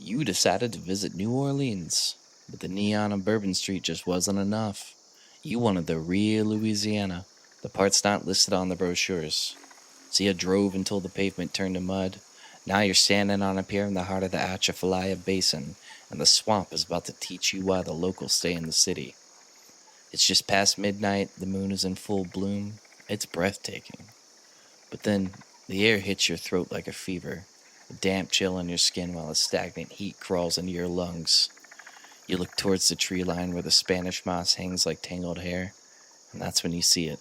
You decided to visit New Orleans, but the neon on Bourbon Street just wasn't enough. You wanted the real Louisiana, the parts not listed on the brochures. So you drove until the pavement turned to mud. Now you're standing on a pier in the heart of the Atchafalaya Basin, and the swamp is about to teach you why the locals stay in the city. It's just past midnight, the moon is in full bloom. It's breathtaking. But then, the air hits your throat like a fever, a damp chill on your skin while a stagnant heat crawls into your lungs. You look towards the tree line where the Spanish moss hangs like tangled hair, and that's when you see it.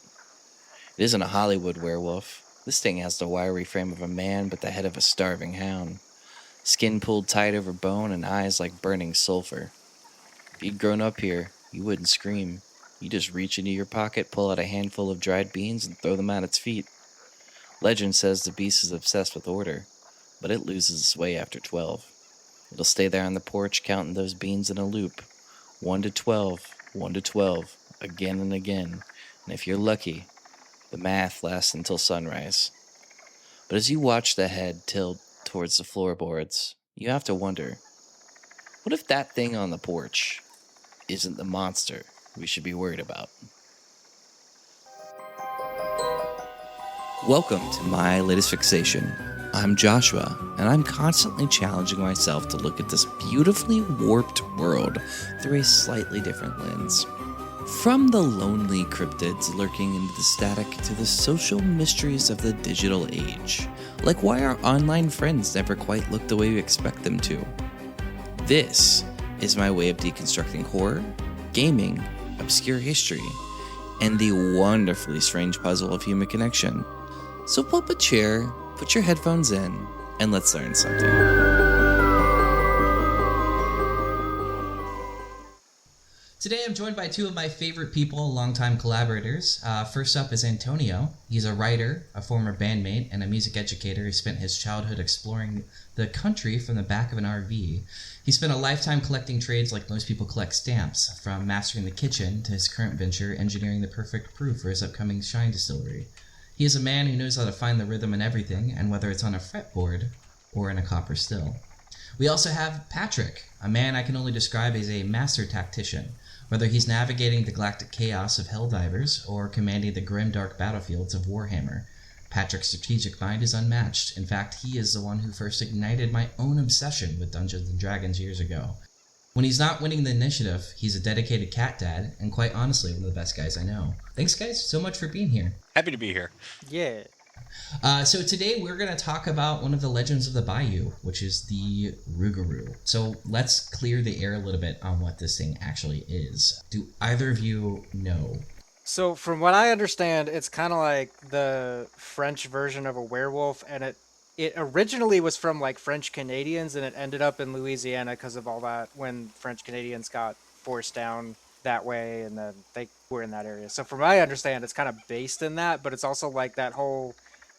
It isn't a Hollywood werewolf. This thing has the wiry frame of a man but the head of a starving hound. Skin pulled tight over bone and eyes like burning sulfur. If you'd grown up here, you wouldn't scream. You just reach into your pocket, pull out a handful of dried beans, and throw them at its feet. Legend says the beast is obsessed with order, but it loses its way after 12. It'll stay there on the porch counting those beans in a loop. 1 to 12, 1 to 12, again and again. And if you're lucky, the math lasts until sunrise. But as you watch the head tilt towards the floorboards, you have to wonder, what if that thing on the porch isn't the monster we should be worried about? Welcome to My Latest Fixation. I'm Joshua, and I'm constantly challenging myself to look at this beautifully warped world through a slightly different lens. From the lonely cryptids lurking into the static to the social mysteries of the digital age, like why our online friends never quite look the way we expect them to. This is my way of deconstructing horror, gaming, obscure history, and the wonderfully strange puzzle of human connection. So pull up a chair, put your headphones in, and let's learn something. Today I'm joined by two of my favorite people, longtime collaborators. First up is Antonio. He's a writer, a former bandmate, and a music educator who spent his childhood exploring the country from the back of an RV. He spent a lifetime collecting trades like most people collect stamps, from mastering the kitchen to his current venture, engineering the perfect brew for his upcoming shine distillery. He is a man who knows how to find the rhythm in everything, and whether it's on a fretboard or in a copper still. We also have Patrick, a man I can only describe as a master tactician. Whether he's navigating the galactic chaos of Helldivers or commanding the grim dark battlefields of Warhammer, Patrick's strategic mind is unmatched. In fact, he is the one who first ignited my own obsession with Dungeons & Dragons years ago. When he's not winning the initiative, he's a dedicated cat dad, and quite honestly, one of the best guys I know. Thanks, guys, so much for being here. Happy to be here. Yeah. So today we're going to talk about one of the legends of the Bayou, which is the Rougarou. So let's clear the air a little bit on what this thing actually is. Do either of you know? So from what I understand, it's kind of like the French version of a werewolf, and it originally was from like French Canadians, and it ended up in Louisiana because of all that when French Canadians got forced down that way, and then they were in that area. So from what I understand, it's kind of based in that, but it's also like that whole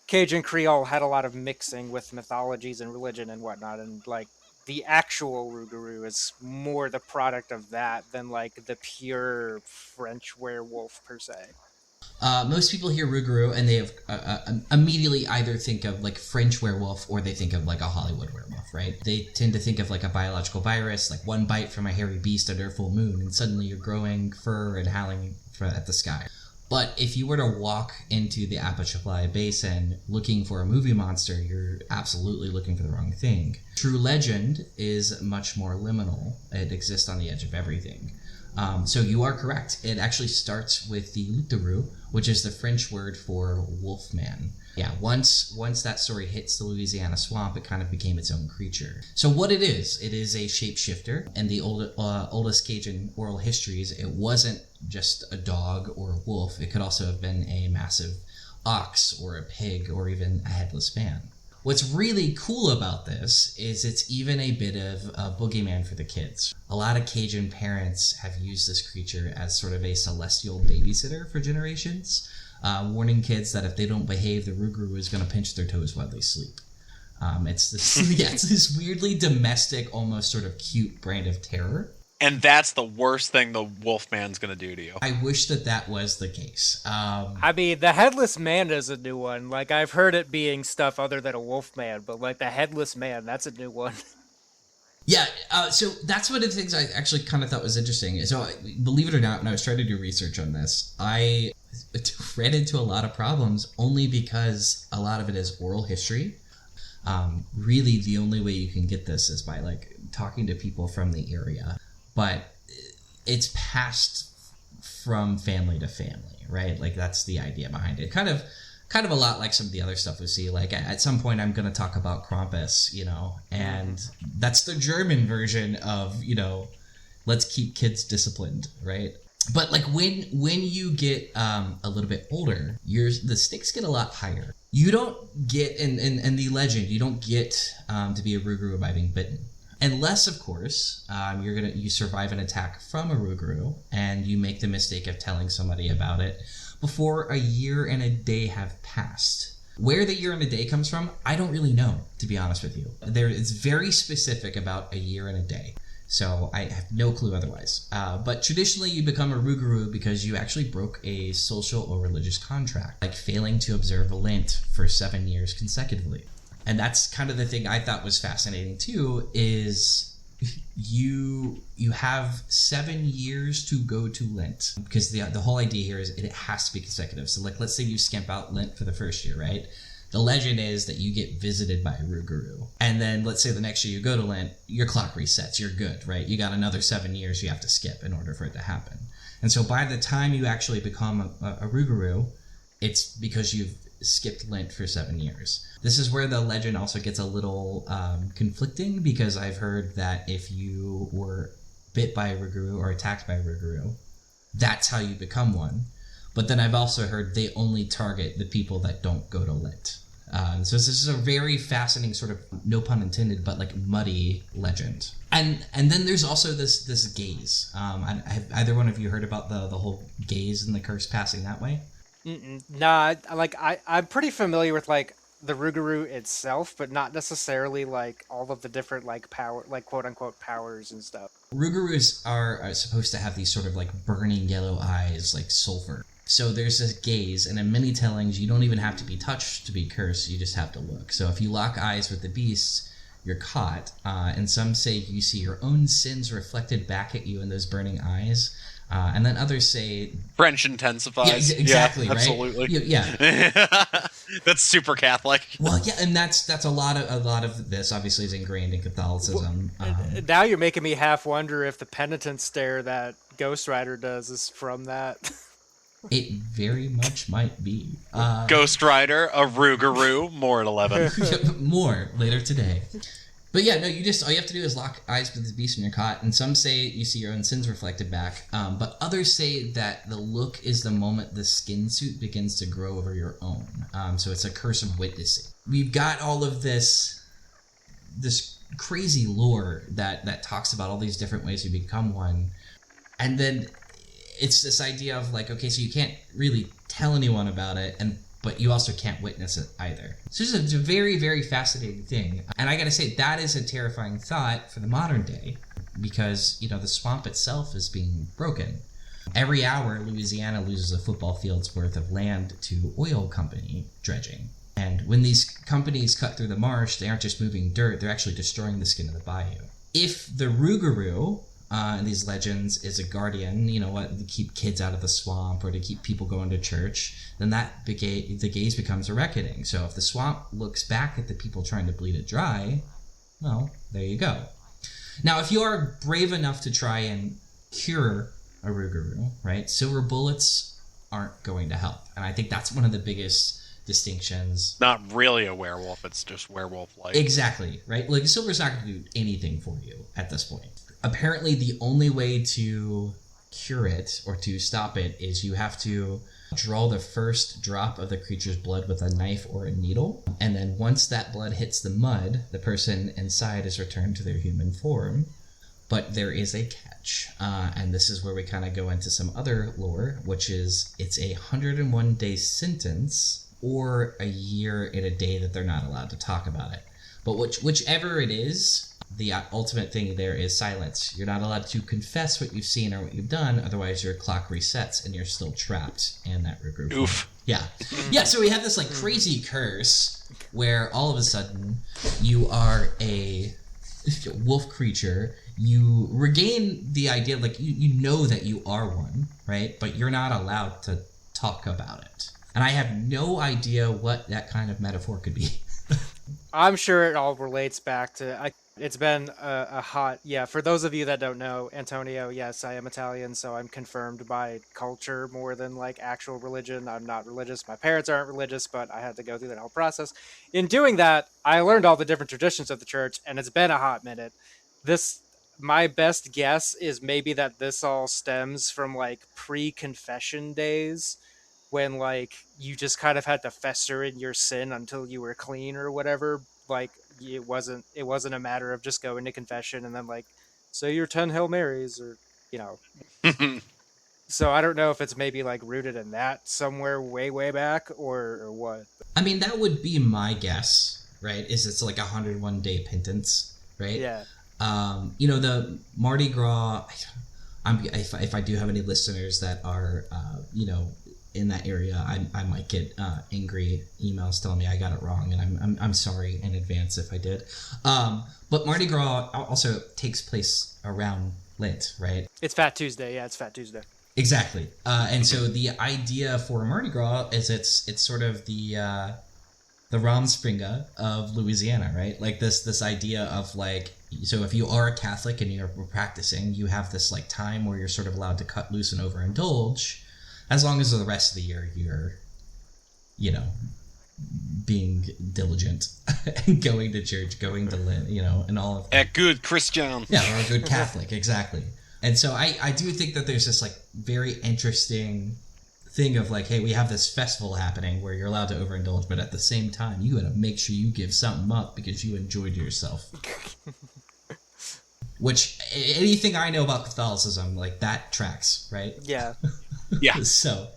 Cajun Creole had a lot of mixing with mythologies and religion and whatnot, and like the actual Rougarou is more the product of that than like the pure French werewolf per se. Most people hear Rougarou and they have immediately either think of like French werewolf or they think of like a Hollywood werewolf, right? They tend to think of like a biological virus, like one bite from a hairy beast under a full moon, and suddenly you're growing fur and howling at the sky. But if you were to walk into the Atchafalaya Basin looking for a movie monster, you're absolutely looking for the wrong thing. True legend is much more liminal. It exists on the edge of everything. So you are correct. It actually starts with the Rougarou, which is the French word for wolfman. Yeah, once that story hits the Louisiana swamp, it kind of became its own creature. So what it is a shapeshifter. And the oldest Cajun oral histories, it wasn't just a dog or a wolf. It could also have been a massive ox or a pig or even a headless man. What's really cool about this is it's even a bit of a boogeyman for the kids. A lot of Cajun parents have used this creature as sort of a celestial babysitter for generations, warning kids that if they don't behave, the Rougarou is going to pinch their toes while they sleep. It's this weirdly domestic, almost sort of cute brand of terror. And that's the worst thing the Wolfman's going to do to you. I wish that was the case. I mean, the Headless Man is a new one. Like, I've heard it being stuff other than a Wolfman, but like the Headless Man, that's a new one. Yeah, so that's one of the things I actually kind of thought was interesting. So, believe it or not, when I was trying to do research on this, I ran into a lot of problems only because a lot of it is oral history. Really, the only way you can get this is by like talking to people from the area, but it's passed from family to family, right? Like that's the idea behind it. Kind of a lot like some of the other stuff we see. Like at some point I'm going to talk about Krampus, and that's the German version of, let's keep kids disciplined, right? But like when you get a little bit older, the stakes get a lot higher. You don't get in the legend, you don't get to be a Rougarou by being bitten. Unless, of course, you survive an attack from a Rougarou and you make the mistake of telling somebody about it before a year and a day have passed. Where the year and a day comes from, I don't really know, to be honest with you. It's very specific about a year and a day, so I have no clue otherwise. But traditionally, you become a Rougarou because you actually broke a social or religious contract, like failing to observe a Lent for 7 years consecutively. And that's kind of the thing I thought was fascinating too, is you have 7 years to go to Lent, because the whole idea here is it has to be consecutive. So like, let's say you skimp out Lent for the first year, right? The legend is that you get visited by a Rougarou, and then let's say the next year you go to Lent, your clock resets, you're good, right? You got another 7 years you have to skip in order for it to happen. And so by the time you actually become a Rougarou, it's because you've skipped Lent for 7 years. This is where the legend also gets a little conflicting, because I've heard that if you were bit by a Rougarou or attacked by a Rougarou, that's how you become one. But then I've also heard they only target the people that don't go to Lent. So this is a very fascinating sort of, no pun intended, but like muddy legend. And then there's also this gaze. Have either one of you heard about the whole gaze and the curse passing that way? Nah, I'm pretty familiar with like the Rougarou itself, but not necessarily like all of the different like power, like quote unquote powers and stuff. Rougarous are supposed to have these sort of like burning yellow eyes, like sulfur. So there's this gaze, and in many tellings, you don't even have to be touched to be cursed, you just have to look. So if you lock eyes with the beasts, you're caught, and some say you see your own sins reflected back at you in those burning eyes. And then others say French intensifies. Yeah, exactly, yeah, right? Absolutely. Yeah. That's super Catholic. Well, yeah, and that's a lot of this obviously is ingrained in Catholicism. Now you're making me half wonder if the penitent stare that Ghost Rider does is from that. It very much might be. Ghost Rider, a Rougarou, more at 11. More later today. But yeah, no, all you have to do is lock eyes with the beast when you're caught, and some say you see your own sins reflected back, but others say that the look is the moment the skin suit begins to grow over your own. So it's a curse of witnessing. We've got all of this crazy lore that talks about all these different ways you become one, and then it's this idea of like, okay, so you can't really tell anyone about it, but you also can't witness it either. So it's a very, very fascinating thing. And I gotta say, that is a terrifying thought for the modern day, because, the swamp itself is being broken. Every hour, Louisiana loses a football field's worth of land to oil company dredging. And when these companies cut through the marsh, they aren't just moving dirt, they're actually destroying the skin of the bayou. If the Rougarou, in these legends, is a guardian, to keep kids out of the swamp or to keep people going to church, then the gaze becomes a reckoning. So if the swamp looks back at the people trying to bleed it dry, well, there you go. Now, if you are brave enough to try and cure a Rougarou, right, silver bullets aren't going to help. And I think that's one of the biggest distinctions. Not really a werewolf, it's just werewolf-like. Exactly, right? Like, silver's not going to do anything for you at this point. Apparently, the only way to cure it or to stop it is you have to draw the first drop of the creature's blood with a knife or a needle, and then once that blood hits the mud, the person inside is returned to their human form. But there is a catch, and this is where we kind of go into some other lore, which is it's a 101-day sentence or a year and a day that they're not allowed to talk about it. But whichever it is, the ultimate thing there is silence. You're not allowed to confess what you've seen or what you've done, otherwise your clock resets and you're still trapped in that regroup. Oof. Yeah. Yeah, so we have this like crazy curse where all of a sudden you are wolf creature, you regain the idea, like, you know that you are one, right? But you're not allowed to talk about it. And I have no idea what that kind of metaphor could be. I'm sure it all relates back to... It's been a hot... Yeah, for those of you that don't know, Antonio, yes, I am Italian, so I'm confirmed by culture more than, like, actual religion. I'm not religious. My parents aren't religious, but I had to go through that whole process. In doing that, I learned all the different traditions of the church, and it's been a hot minute. My best guess is maybe that this all stems from, like, pre-confession days, when, like, you just kind of had to fester in your sin until you were clean or whatever. Like, it wasn't a matter of just going to confession and then, like, say your 10 Hail Marys, or, you know. So I don't know if it's maybe, like, rooted in that somewhere way back, or what. I mean, that would be my guess, right? Is it's like 101-day penance, right? Yeah. You know, the Mardi Gras, if I do have any listeners that are, you know, in that area, I might get angry emails telling me I got it wrong, and I'm sorry in advance if I did. But Mardi Gras also takes place around Lent, right? It's Fat Tuesday. Yeah, it's Fat Tuesday. Exactly. And so the idea for Mardi Gras is it's sort of the Ramspringa of Louisiana, right? Like this idea of, like, so if you are a Catholic and you're practicing, you have this, like, time where you're sort of allowed to cut loose and overindulge, as long as the rest of the year you're, you know, being diligent and going to church, going to Lent, you know, and all of that. A good Christian. Yeah, or a good Catholic, exactly. And so I do think that there's this, like, very interesting thing of, like, hey, we have this festival happening where you're allowed to overindulge, but at the same time, you gotta make sure you give something up because you enjoyed yourself. Which, anything I know about Catholicism, like, that tracks, right? Yeah. Yeah. So,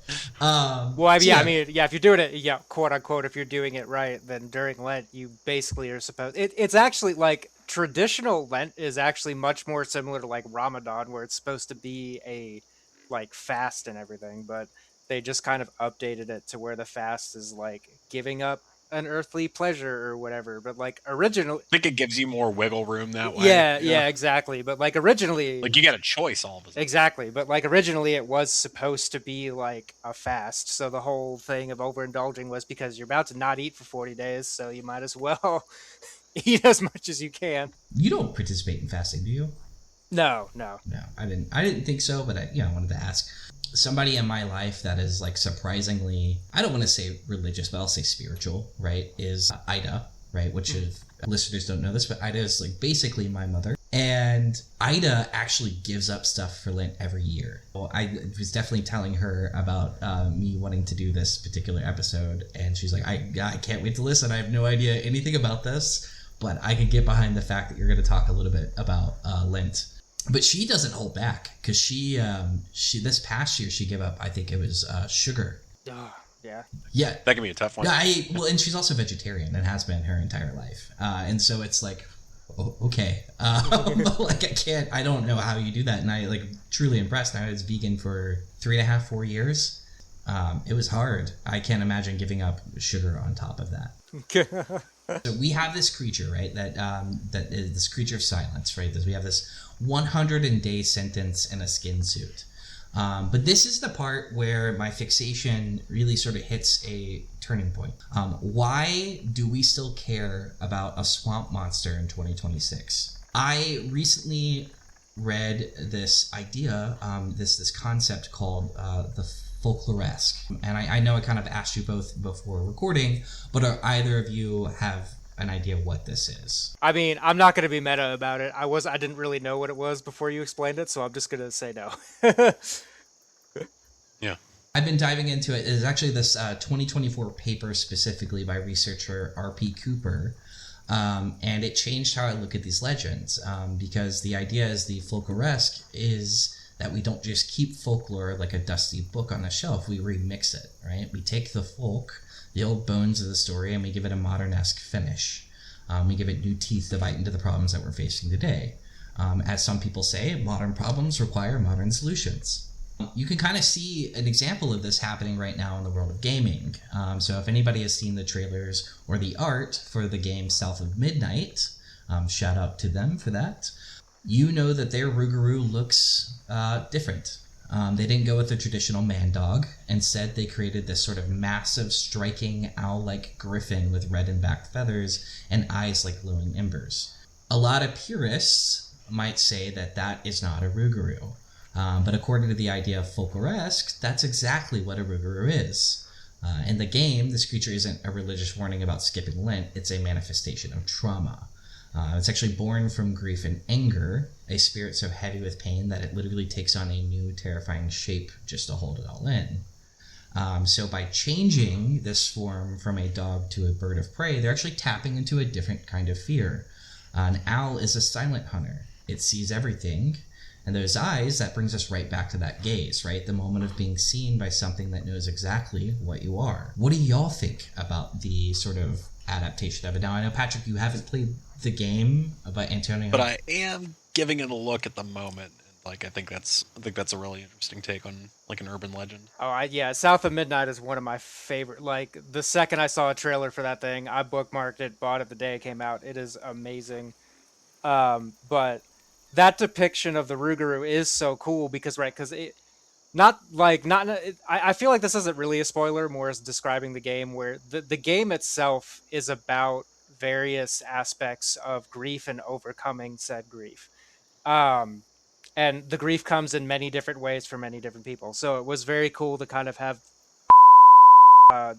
well, I mean, if you're doing it, yeah, quote unquote, if you're doing it right, then during Lent, you basically are supposed... It's actually, like, traditional Lent is actually much more similar to, like, Ramadan, where it's supposed to be a, like, fast and everything, but they just kind of updated it to where the fast is, like, giving up an earthly pleasure or whatever. But, like, originally... I think it gives you more wiggle room that way. Yeah, exactly. But, like, originally... Like, you got a choice all of a sudden. Exactly. But, like, originally it was supposed to be, like, a fast. So the whole thing of overindulging was because you're about to not eat for 40 days, so you might as well eat as much as you can. You don't participate in fasting, do you? No. No, I didn't think so, but I wanted to ask. Somebody in my life that is, like, surprisingly, I don't want to say religious, but I'll say spiritual, right, is Ida, right, which if listeners don't know this, but Ida is, like, basically my mother. And Ida actually gives up stuff for Lent every year. Well, I was definitely telling her about me wanting to do this particular episode, and she's like, I can't wait to listen. I have no idea anything about this, but I can get behind the fact that you're going to talk a little bit about Lent. But she doesn't hold back, because she this past year she gave up, I think it was sugar. Yeah. That can be a tough one. Yeah, and she's also vegetarian and has been her entire life. And so it's like, okay, like, I don't know how you do that. And I, like, truly impressed. I was vegan for 3.5-4 years. It was hard. I can't imagine giving up sugar on top of that. So we have this creature, right? That is this creature of silence, right? We have this 100-day sentence in a skin suit. But this is the part where my fixation really sort of hits a turning point. Why do we still care about a swamp monster in 2026? I recently read this idea, this concept called the folkloresque. And I know I kind of asked you both before recording, but are either of you have an idea what this is? I mean, I'm not going to be meta about it. I didn't really know what it was before you explained it, so I'm just going to say no. Yeah. I've been diving into it. It is actually this 2024 paper specifically by researcher R.P. Cooper, and it changed how I look at these legends, because the idea is the folkloresque is that we don't just keep folklore like a dusty book on the shelf. We remix it, right? We take the folk, the old bones of the story, and we give it a modern-esque finish. We give it new teeth to bite into the problems that we're facing today. As some people say, modern problems require modern solutions. You can kind of see an example of this happening right now in the world of gaming. So if anybody has seen the trailers or the art for the game South of Midnight, Shout out to them for that. You know that their Rougarou looks different. They didn't go with the traditional man dog. Instead, they created this sort of massive, striking, owl-like griffin with red and black feathers and eyes like glowing embers. A lot of purists might say that that is not a Rougarou. But according to the idea of folkloresque, that's exactly what a Rougarou is. In the game, this creature isn't a religious warning about skipping Lent, it's a manifestation of trauma. It's actually born from grief and anger, a spirit so heavy with pain that it literally takes on a new terrifying shape just to hold it all in. So by changing this form from a dog to a bird of prey, they're actually tapping into a different kind of fear. An owl is a silent hunter. It sees everything, and those eyes, that brings us right back to that gaze, right? The moment of being seen by something that knows exactly what you are. What do y'all think about the sort of adaptation of it? Now, I know, Patrick, you haven't played the game, but Antonio... But I am giving it a look at the moment. Like, I think that's a really interesting take on, like, an urban legend. Yeah, South of Midnight is one of my favorite. Like, the second I saw a trailer for that thing, I bookmarked it, bought it the day it came out. It is amazing. But that depiction of the Rougarou is so cool because, right, because it... I feel like this isn't really a spoiler, more as describing the game, where the game itself is about various aspects of grief and overcoming said grief. And the grief comes in many different ways for many different people. So it was very cool to kind of have...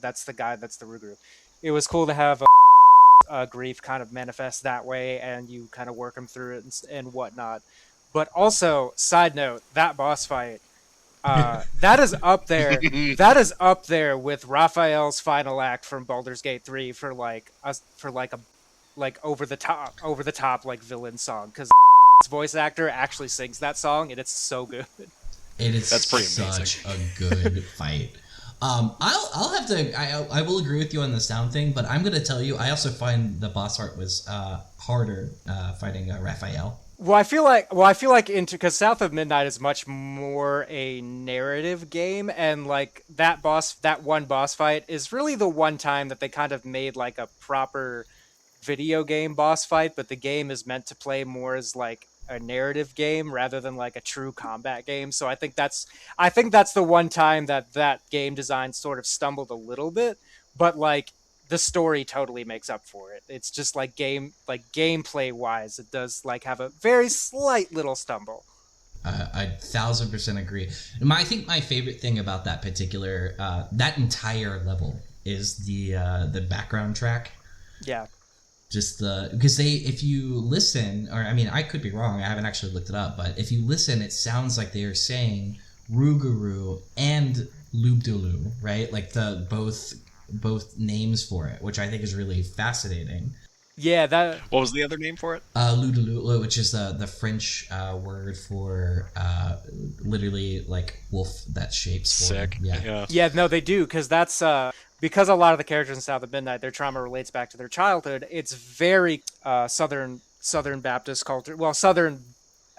that's the guy, that's the Rougarou. It was cool to have grief kind of manifest that way, and you kind of work them through it and whatnot. But also, side note, that boss fight, that is up there. That is up there with Raphael's final act from Baldur's Gate 3 for over the top like villain song, because voice actor actually sings that song and it's so good. That's pretty such amazing. A good fight. I'll have to. I will agree with you on the sound thing, but I'm gonna tell you, I also find the boss art was harder fighting Raphael. Well, I feel like because South of Midnight is much more a narrative game, and like that one boss fight is really the one time that they kind of made like a proper video game boss fight, but the game is meant to play more as like a narrative game rather than like a true combat game. So I think that's the one time that game design sort of stumbled a little bit, but like the story totally makes up for it. It's just like gameplay wise, it does like have a very slight little stumble. I 1000% agree. I think my favorite thing about that particular that entire level is the background track. Yeah. Just because if you listen, or I mean, I could be wrong, I haven't actually looked it up, but if you listen, it sounds like they are saying Rougarou and Lubdulu, right? Like the both names for it, which I think is really fascinating. Yeah, that. What was the other name for it? Lubdulu, which is the French word for literally like wolf that shapes. Sick. Yeah. No, they do, because that's because a lot of the characters in South of Midnight, their trauma relates back to their childhood. It's very Southern Baptist culture. Well, Southern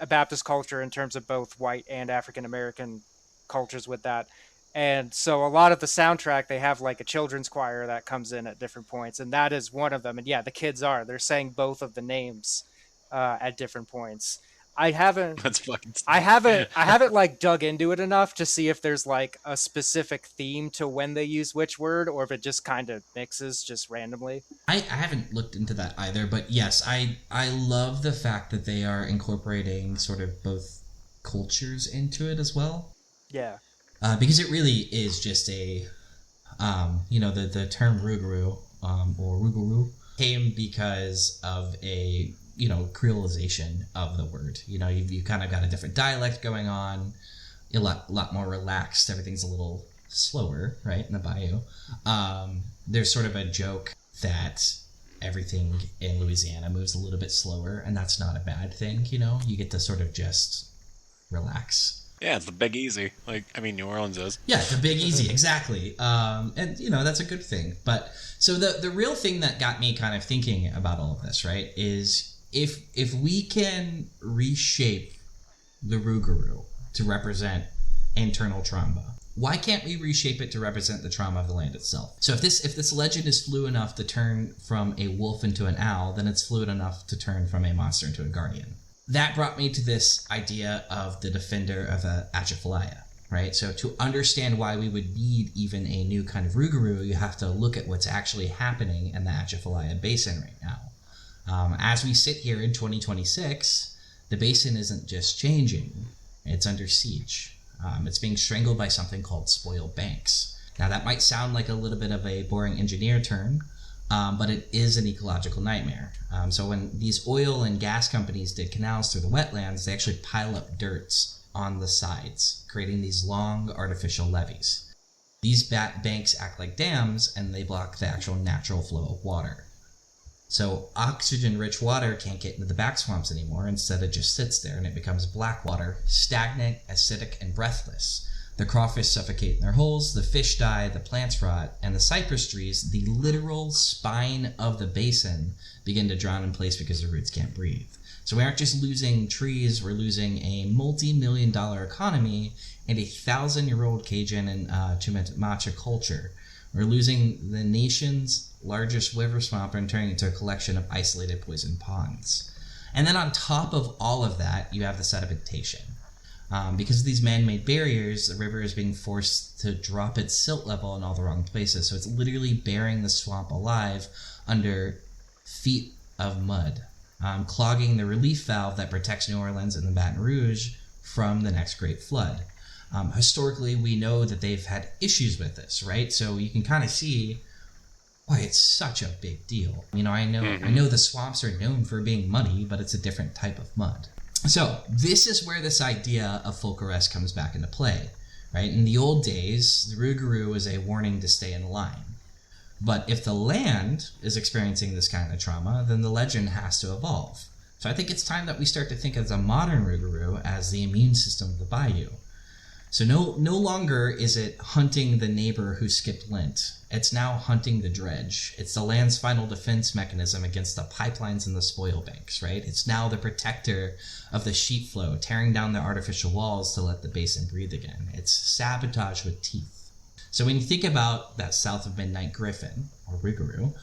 Baptist culture in terms of both white and African American cultures with that. And so a lot of the soundtrack, they have like a children's choir that comes in at different points, and that is one of them. And yeah, the kids they're saying both of the names at different points. That's fucking stupid. I haven't like dug into it enough to see if there's like a specific theme to when they use which word, or if it just kind of mixes just randomly. I haven't looked into that either, but yes, I love the fact that they are incorporating sort of both cultures into it as well. Yeah. Because it really is just a, the term Rougarou or Rougarou came because of a, creolization of the word. You kind of got a different dialect going on, a lot more relaxed. Everything's a little slower, right, in the bayou. There's sort of a joke that everything in Louisiana moves a little bit slower, and that's not a bad thing, You get to sort of just relax. Yeah, it's the Big Easy. New Orleans is. Yeah, the Big Easy, exactly. And, that's a good thing. But, so the real thing that got me kind of thinking about all of this, right, is if we can reshape the Rougarou to represent internal trauma, why can't we reshape it to represent the trauma of the land itself? So if this legend is fluid enough to turn from a wolf into an owl, then it's fluid enough to turn from a monster into a guardian. That brought me to this idea of the defender of the Atchafalaya, right? So to understand why we would need even a new kind of Rougarou, you have to look at what's actually happening in the Atchafalaya Basin right now. As we sit here in 2026, the basin isn't just changing, it's under siege. It's being strangled by something called spoiled banks. Now that might sound like a little bit of a boring engineer term, but it is an ecological nightmare. So when these oil and gas companies did canals through the wetlands, they actually pile up dirts on the sides, creating these long artificial levees. These banks act like dams, and they block the actual natural flow of water. So oxygen-rich water can't get into the back swamps anymore. Instead, it just sits there, and it becomes black water, stagnant, acidic, and breathless. The crawfish suffocate in their holes, the fish die, the plants rot, and the cypress trees, the literal spine of the basin, begin to drown in place because the roots can't breathe. So we aren't just losing trees, we're losing a multi-million-dollar economy and a 1,000-year-old Cajun and Chimamacha culture. We're losing the nation's largest river swamp and turning it into a collection of isolated poison ponds. And then on top of all of that, you have the sedimentation. Because of these man-made barriers, the river is being forced to drop its silt level in all the wrong places. So it's literally burying the swamp alive under feet of mud, clogging the relief valve that protects New Orleans and the Baton Rouge from the next great flood. Historically, we know that they've had issues with this, right? So you can kind of see why it's such a big deal. I know the swamps are known for being muddy, but it's a different type of mud. So this is where this idea of folk arrest comes back into play, right? In the old days, the Rougarou is a warning to stay in line. But if the land is experiencing this kind of trauma, then the legend has to evolve. So I think it's time that we start to think of the modern Rougarou as the immune system of the bayou. So no longer is it hunting the neighbor who skipped Lent. It's now hunting the dredge. It's the land's final defense mechanism against the pipelines and the spoil banks, right? It's now the protector of the sheet flow, tearing down the artificial walls to let the basin breathe again. It's sabotage with teeth. So when you think about that south of midnight griffin, or Rougarou,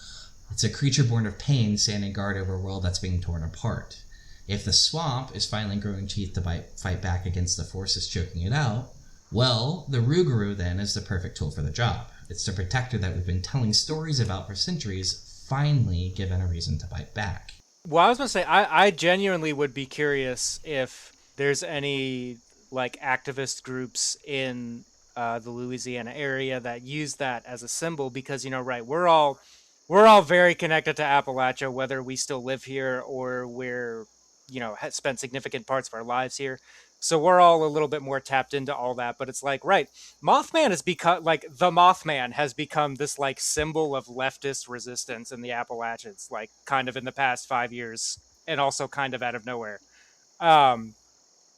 it's a creature born of pain standing guard over a world that's being torn apart. If the swamp is finally growing teeth to fight back against the forces choking it out, well, the Rougarou then is the perfect tool for the job. It's the protector that we've been telling stories about for centuries, finally given a reason to bite back. Well, I was going to say, I genuinely would be curious if there's any activist groups in the Louisiana area that use that as a symbol, because right, we're all very connected to Appalachia, whether we still live here or we're spent significant parts of our lives here. So we're all a little bit more tapped into all that. But it's right, Mothman has become the Mothman has become this symbol of leftist resistance in the Appalachians, kind of in the past 5 years, and also kind of out of nowhere.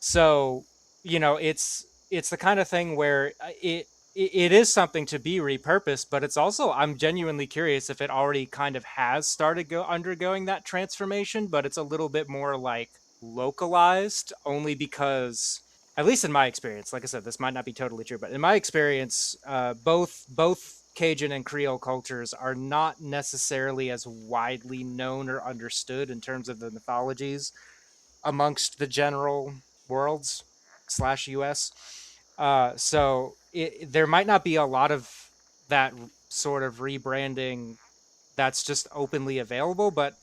So it's the kind of thing where it is something to be repurposed, but it's also, I'm genuinely curious if it already kind of has started undergoing that transformation, but it's a little bit more localized, only because, at least in my experience, like I said, this might not be totally true, but in my experience, both Cajun and Creole cultures are not necessarily as widely known or understood in terms of the mythologies amongst the general worlds /US. So there might not be a lot of that sort of rebranding that's just openly available, but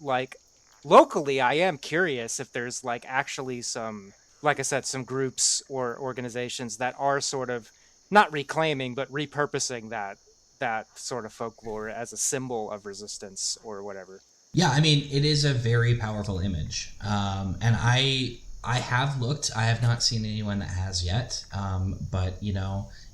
locally, I am curious if there's actually some, like I said, some groups or organizations that are sort of not reclaiming, but repurposing that sort of folklore as a symbol of resistance or whatever. Yeah, I mean, it is a very powerful image. And I have looked. I have not seen anyone that has yet. But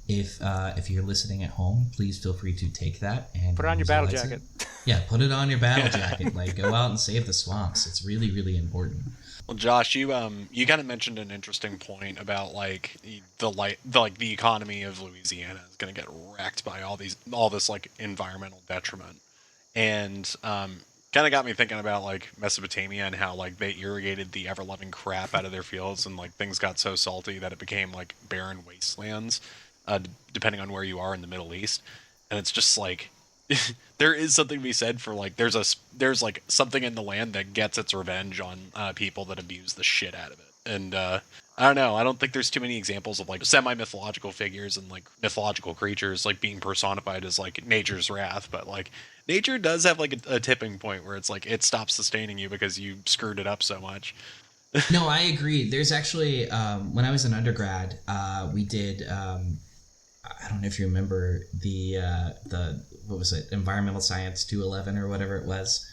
if you're listening at home, please feel free to take that and put it on your battle jacket. Yeah, put it on your battle jacket. Go out and save the swamps. It's really, really important. Well, Josh, you kind of mentioned an interesting point about the economy of Louisiana is going to get wrecked by all this environmental detriment, and kind of got me thinking about Mesopotamia and how they irrigated the ever-loving crap out of their fields, and things got so salty that it became barren wastelands. depending on where you are in the Middle East, and it's just like there is something to be said for like there's like something in the land that gets its revenge on people that abuse the shit out of it. And I don't know. I don't think there's too many examples of like semi-mythological figures and like mythological creatures like being personified as like nature's wrath, but like nature does have like a tipping point where it's like it stops sustaining you because you screwed it up so much. No, I agree. There's actually when I was an undergrad, we did. I don't know if you remember the what was it, Environmental Science 211 or whatever it was.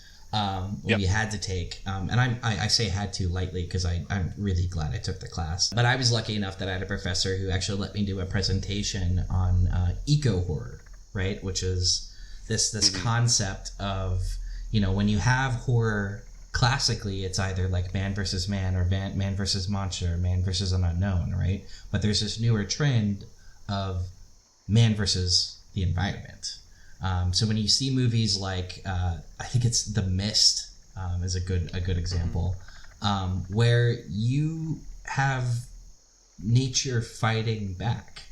We had to take, and I say had to lightly because I'm really glad I took the class. But I was lucky enough that I had a professor who actually let me do a presentation on eco horror, right? Which is this concept of, you know, when you have horror, classically it's either like man versus man or man versus monster, man versus an unknown, right? But there's this newer trend of man versus the environment. So when you see movies like I think it's The Mist is a good example, where you have nature fighting back.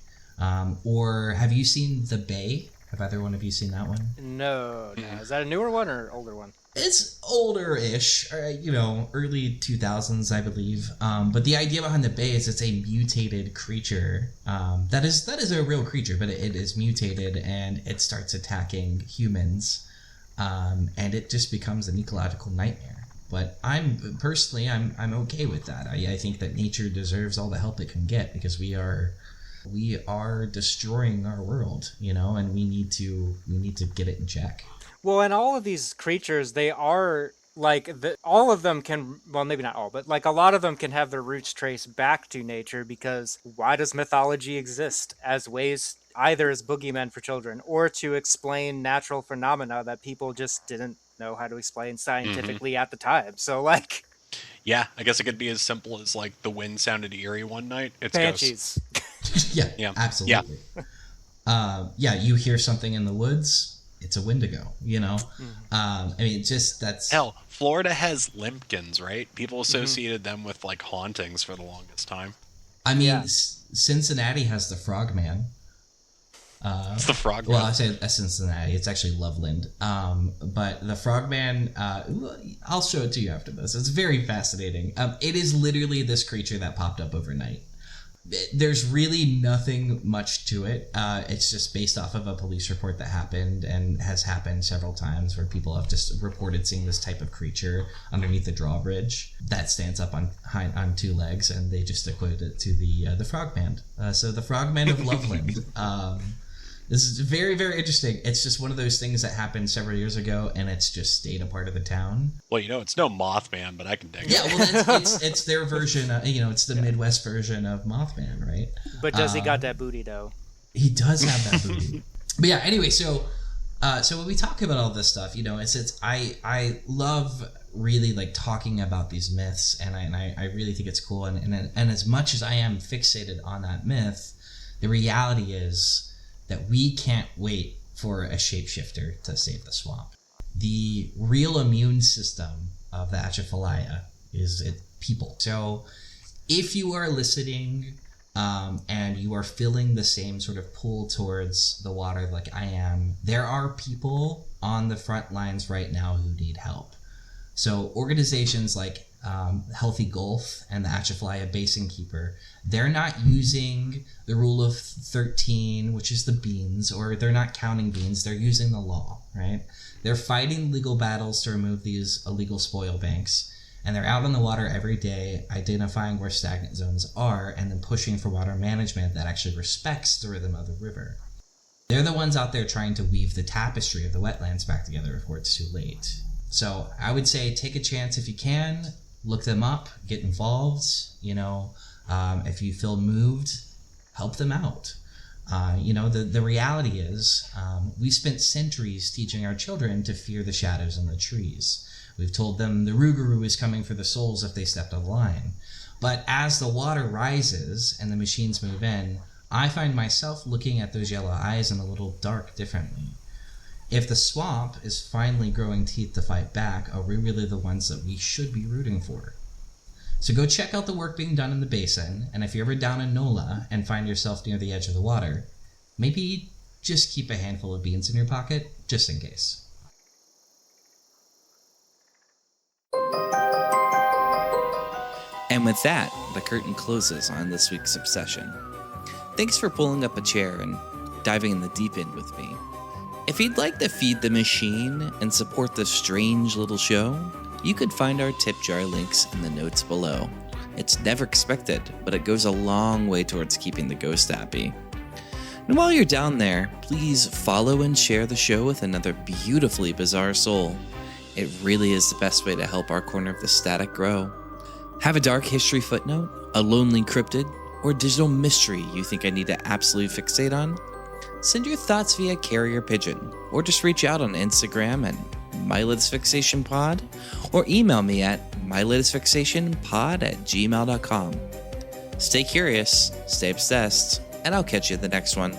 Or have you seen The Bay? Have either one of you seen that one? No. Is that a newer one or older one? It's older-ish, you know, early 2000s, I believe. But the idea behind the Bay is it's a mutated creature. That is a real creature, but it is mutated, and it starts attacking humans, and it just becomes an ecological nightmare. But I'm okay with that. I think that nature deserves all the help it can get because we are destroying our world, you know, and we need to get it in check. Well, and all of these creatures, they are like all of them can, well, maybe not all, but like a lot of them can have their roots traced back to nature, because why does mythology exist as ways either as boogeymen for children or to explain natural phenomena that people just didn't know how to explain scientifically at the time? So like, yeah, I guess it could be as simple as like the wind sounded eerie one night. It's banshees. yeah, absolutely. Yeah, you hear something in the woods. It's a Wendigo, you know? I mean, just that's... Hell, Florida has limpkins, right? People associated them with, like, hauntings for the longest time. I mean, Cincinnati has the Frogman. It's the Frogman. Well, I say Cincinnati. It's actually Loveland. But the Frogman, I'll show it to you after this. It's very fascinating. It is literally this creature that popped up overnight. There's really nothing much to it. It's just based off of a police report that happened and has happened several times where people have just reported seeing this type of creature underneath the drawbridge that stands up on two legs, and they just equate it to the Frogman. So the Frogman of Loveland. This is very, very interesting. It's just one of those things that happened several years ago, and it's just stayed a part of the town. Well, you know, it's no Mothman, but I can dig it. Yeah, well, it's their version. You know, it's the Midwest version of Mothman, right? But does he got that booty though? He does have that booty. But yeah, anyway, so when we talk about all this stuff, you know, I love really like talking about these myths, and I really think it's cool. And as much as I am fixated on that myth, the reality is that we can't wait for a shapeshifter to save the swamp. The real immune system of the Atchafalaya is people. So if you are listening and you are feeling the same sort of pull towards the water like I am, there are people on the front lines right now who need help. So organizations like Healthy Gulf and the Atchafalaya Basin Keeper, they're not using the rule of 13, which is the beans, or they're not counting beans, they're using the law, right? They're fighting legal battles to remove these illegal spoil banks, and they're out on the water every day identifying where stagnant zones are and then pushing for water management that actually respects the rhythm of the river. They're the ones out there trying to weave the tapestry of the wetlands back together before it's too late. So I would say take a chance if you can, look them up, get involved, you know. If you feel moved, help them out. You know, the reality is we spent centuries teaching our children to fear the shadows in the trees. We've told them the Rougarou is coming for the souls if they stepped on the line. But as the water rises and the machines move in, I find myself looking at those yellow eyes in a little dark differently. If the swamp is finally growing teeth to fight back, are we really the ones that we should be rooting for? So go check out the work being done in the basin, and if you're ever down in NOLA and find yourself near the edge of the water, maybe just keep a handful of beans in your pocket, just in case. And with that, the curtain closes on this week's obsession. Thanks for pulling up a chair and diving in the deep end with me. If you'd like to feed the machine and support this strange little show, you could find our tip jar links in the notes below. It's never expected, but it goes a long way towards keeping the ghost happy. And while you're down there, please follow and share the show with another beautifully bizarre soul. It really is the best way to help our corner of the static grow. Have a dark history footnote, a lonely cryptid, or digital mystery you think I need to absolutely fixate on? Send your thoughts via carrier pigeon, or just reach out on Instagram at MyLatestFixationPod, or email me at MyLatestFixationPod@gmail.com. Stay curious, stay obsessed, and I'll catch you in the next one.